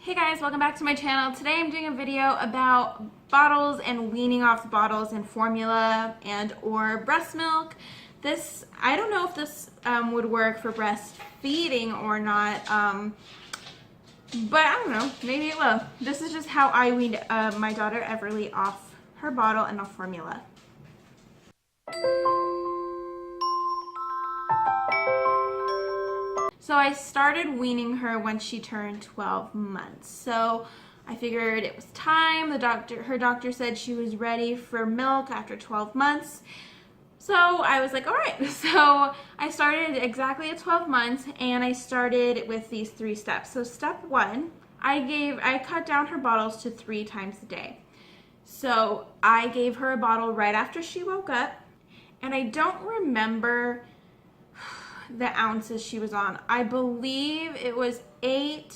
Hey guys, welcome back to my channel. Today I'm doing a video about bottles and weaning off the bottles and formula and or breast milk. I don't know if this would work for breastfeeding or not, but I don't know, maybe it will. This is just how I weaned my daughter Everly off her bottle and off formula. So I started weaning her when she turned 12 months. So I figured it was time. Her doctor said she was ready for milk after 12 months. So I was like, all right. So I started exactly at 12 months and I started with these 3 steps. So step 1, I cut down her bottles to 3 times a day. So I gave her a bottle right after she woke up, and I don't remember the ounces she was on. I believe it was 8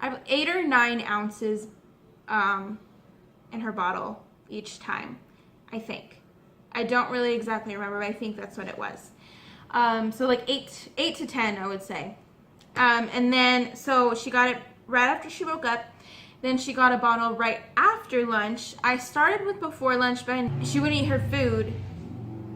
or 9 ounces in her bottle each time, I think. I don't really exactly remember, but I think that's what it was. So like 8 to 10, I would say. And then, so she got it right after she woke up. Then she got a bottle right after lunch. I started with before lunch, but she wouldn't eat her food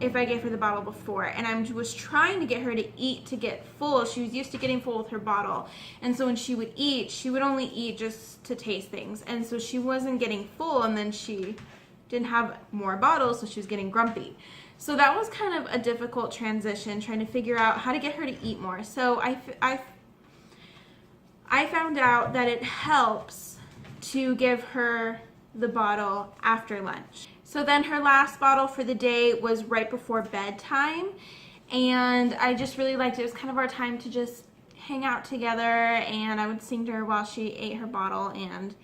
if I gave her the bottle before, and I was trying to get her to eat to get full. She was used to getting full with her bottle, and so when she would eat, she would only eat just to taste things, and so she wasn't getting full, and then she didn't have more bottles, so she was getting grumpy. So that was kind of a difficult transition, trying to figure out how to get her to eat more. So I found out that it helps to give her the bottle after lunch. So then her last bottle for the day was right before bedtime, and I just really liked it. It was kind of our time to just hang out together, and I would sing to her while she ate her bottle, and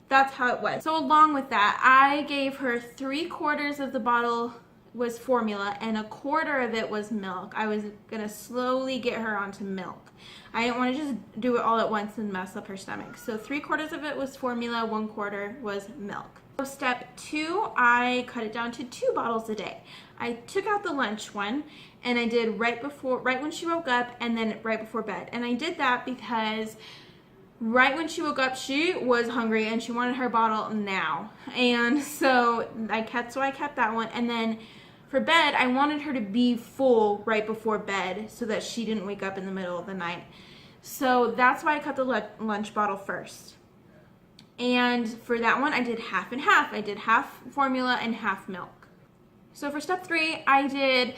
that's how it was. So along with that, I gave her 3/4 of the bottle was formula and 1/4 of it was milk. I was gonna slowly get her onto milk. I didn't want to just do it all at once and mess up her stomach. So 3/4 of it was formula, 1/4 was milk. So step 2, I cut it down to 2 bottles a day. I took out the lunch one, and I did right when she woke up, and then right before bed. And I did that because right when she woke up, she was hungry and she wanted her bottle now. And so I kept that one. And then for bed, I wanted her to be full right before bed so that she didn't wake up in the middle of the night. So that's why I cut the lunch bottle first. And for that one, I did half and half. I did half formula and half milk. So for step 3, I did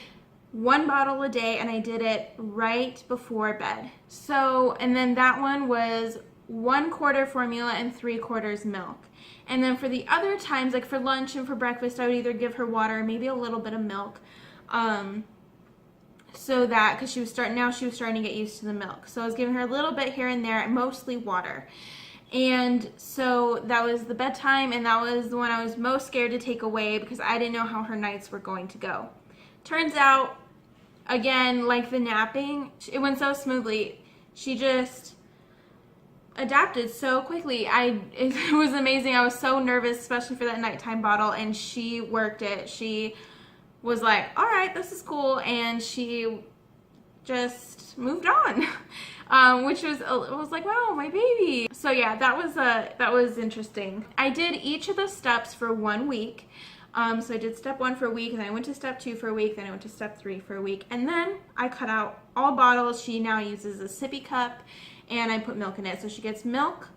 1 bottle a day, and I did it right before bed. So, and then that one was 1/4 formula and 3/4 milk. And then for the other times, like for lunch and for breakfast, I would either give her water or maybe a little bit of milk. So that, because she was starting to get used to the milk. So I was giving her a little bit here and there, mostly water. And so that was the bedtime, and that was the one I was most scared to take away because I didn't know how her nights were going to go. Turns out, again, like the napping, it went so smoothly. She just adapted so quickly. It was amazing. I was so nervous, especially for that nighttime bottle, and she worked it. She was like, all right, this is cool, and she just moved on. Which was like, wow, my baby. So yeah, that was interesting. I did each of the steps for 1 week. So I did step 1 for a week, and then I went to step 2 for a week, then I went to step 3 for a week, and then I cut out all bottles. She now uses a sippy cup, and I put milk in it. So she gets milk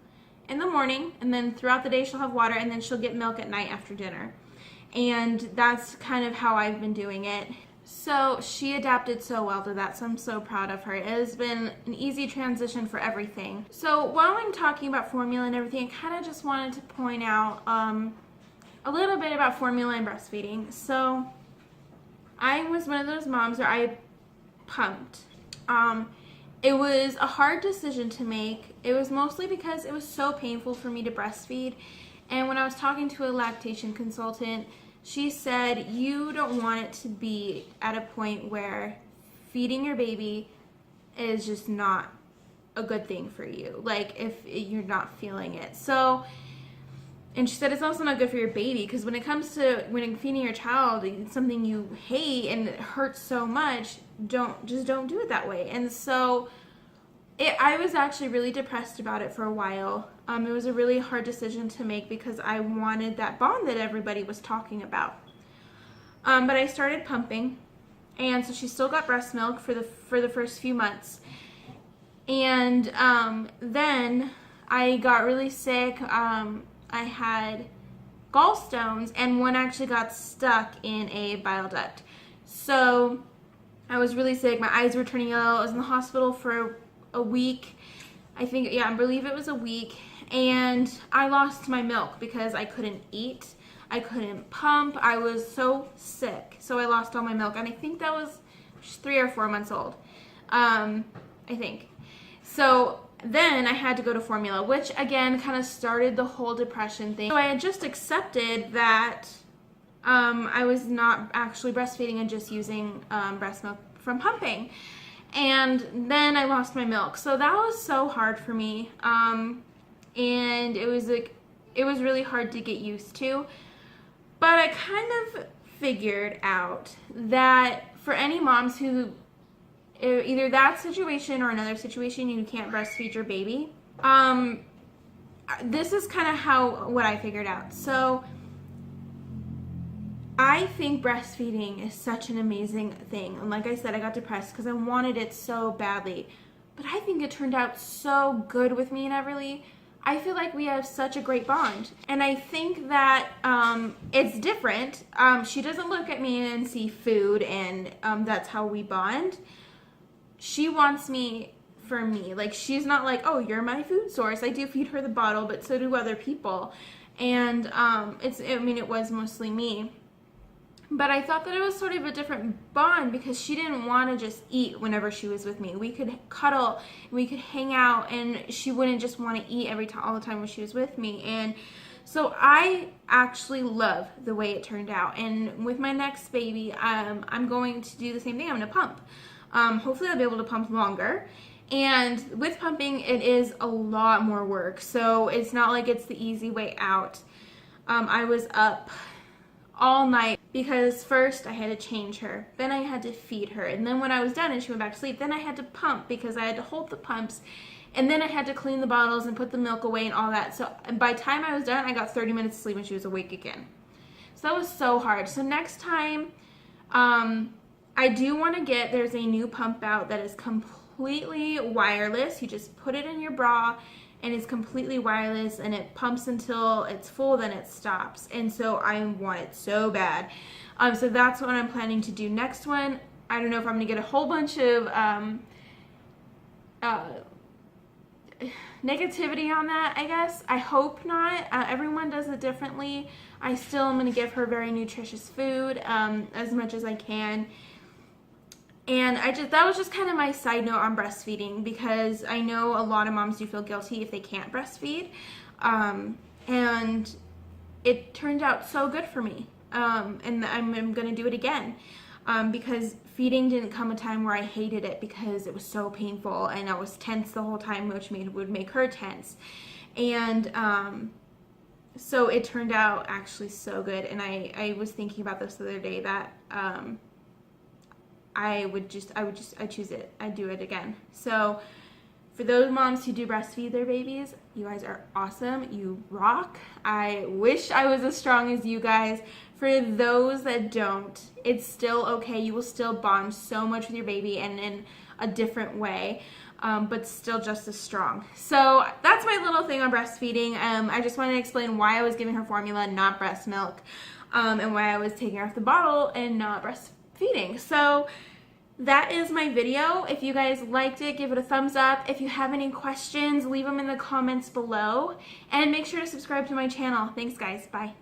in the morning, and then throughout the day she'll have water, and then she'll get milk at night after dinner. And that's kind of how I've been doing it. So she adapted so well to that, so I'm so proud of her. It has been an easy transition for everything. So while I'm talking about formula and everything, I kind of just wanted to point out a little bit about formula and breastfeeding. So I was one of those moms where I pumped. It was a hard decision to make. It was mostly because it was so painful for me to breastfeed. And when I was talking to a lactation consultant, she said, you don't want it to be at a point where feeding your baby is just not a good thing for you, like if you're not feeling it. So, and she said it's also not good for your baby, because when it comes to feeding your child, it's something you hate and it hurts so much, don't do it that way. And so I was actually really depressed about it for a while. It was a really hard decision to make because I wanted that bond that everybody was talking about. But I started pumping, and so she still got breast milk for the first few months. And then I got really sick. I had gallstones, and one actually got stuck in a bile duct. So I was really sick. My eyes were turning yellow. I was in the hospital for a week. I believe it was a week. And I lost my milk because I couldn't eat. I couldn't pump. I was so sick. So I lost all my milk. And I think that was 3 or 4 months old. I think. So then I had to go to formula, which again kind of started the whole depression thing. So I had just accepted that I was not actually breastfeeding and just using breast milk from pumping. And then I lost my milk. So that was so hard for me. And it was really hard to get used to. But I kind of figured out that for any moms who either that situation or another situation you can't breastfeed your baby, this is kind of what I figured out. So I think breastfeeding is such an amazing thing. And like I said, I got depressed because I wanted it so badly. But I think it turned out so good with me and Everly. I feel like we have such a great bond. And I think that it's different. She doesn't look at me and see food, and that's how we bond. She wants me for me. Like, she's not like, oh, you're my food source. I do feed her the bottle, but so do other people. And it was mostly me. But I thought that it was sort of a different bond because she didn't want to just eat whenever she was with me. We could cuddle, we could hang out, and she wouldn't just want to eat all the time when she was with me. And so I actually love the way it turned out. And with my next baby, I'm going to do the same thing. I'm going to pump. Hopefully I'll be able to pump longer. And with pumping, it is a lot more work. So it's not like it's the easy way out. I was up all night because first I had to change her, then I had to feed her, and then when I was done and she went back to sleep, then I had to pump because I had to hold the pumps, and then I had to clean the bottles and put the milk away and all that. So by the time I was done, I got 30 minutes of sleep and she was awake again. So that was so hard. So next time, I do want to there's a new pump out that is completely wireless. You just put it in your bra and it's completely wireless, and it pumps until it's full, then it stops. And so I want it so bad. So that's what I'm planning to do next one. I don't know if I'm going to get a whole bunch of negativity on that, I guess. I hope not. Everyone does it differently. I still am going to give her very nutritious food as much as I can. And that was just kind of my side note on breastfeeding, because I know a lot of moms do feel guilty if they can't breastfeed. And it turned out so good for me. And I'm going to do it again. Because feeding didn't come a time where I hated it because it was so painful and I was tense the whole time, which would make her tense. And so it turned out actually so good. And I was thinking about this the other day that I choose it. I'd do it again. So for those moms who do breastfeed their babies, you guys are awesome. You rock. I wish I was as strong as you guys. For those that don't, it's still okay. You will still bond so much with your baby and in a different way, but still just as strong. So that's my little thing on breastfeeding. I just wanted to explain why I was giving her formula, not breast milk, and why I was taking her off the bottle and not breastfeeding. So that is my video. If you guys liked it, give it a thumbs up. If you have any questions, leave them in the comments below. And make sure to subscribe to my channel. Thanks, guys. Bye.